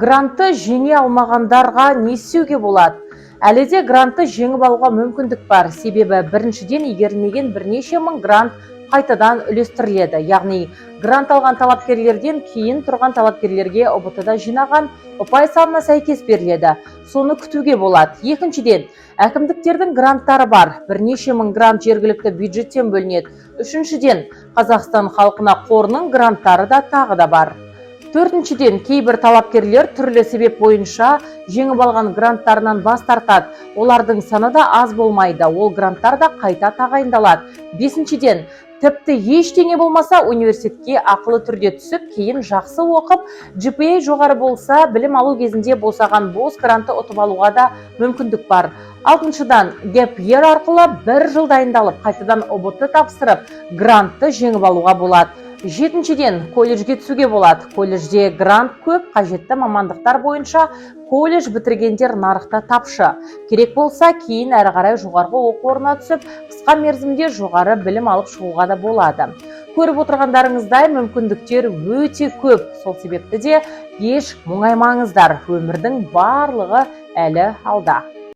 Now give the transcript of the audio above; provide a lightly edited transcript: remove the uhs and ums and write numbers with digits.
Грантты жеңе алмағандарға не істеуге болады? Әлі де грантты жеңіп алуға мүмкіндік бар. Себебі біріншіден игерілмеген бірнеше мың грант қайтадан үлестіріледі. Яғни грант алған талапкерлерден кейін тұрған талапкерлерге ұбт-да жинаған ұпай санына сәйкес беріледі. Соны күтуге болады. Екіншіден, әкімдіктердің гранттары бар. Бірнеше мың грант жергілікті бюджеттен бөлінеді. Үшіншіден, Қазақстан халқына қорының гранттары да тағы да бар. Төртіншіден, кейбір талапкерлер түрлі себеп бойынша жеңіп алған гранттарынан бас тартады. Олардың саны да аз болмайды. Ол гранттар да қайта тағайындалады. Бесіншіден, тіпті ештеңе болмаса университетке ақылы түрде түсіп, кейін жақсы оқып, GPA жоғары болса, білім алу кезінде босаған бос грантты ұтып алуға да мүмкіндік бар. Алтыншыдан, gap year арқылы 1 жыл дайындалып, қайтадан ұбт тапсырып, грантты жеңіп алуға болады. Жетіншіден, колледжге түсуге болады. Колледжде грант көп, қажетті мамандықтар бойынша колледж бітіргендер нарықта тапшы. Керек болса, кейін әрі қарай жоғарғы оқу орнына түсіп, қысқа мерзімде жоғары білім алып шығуға да болады. Көріп отырғандарыңыздай мүмкіндіктер өте көп. Сол себепті де еш мұңаймаңыздар. Өмірдің барлығы әлі алда.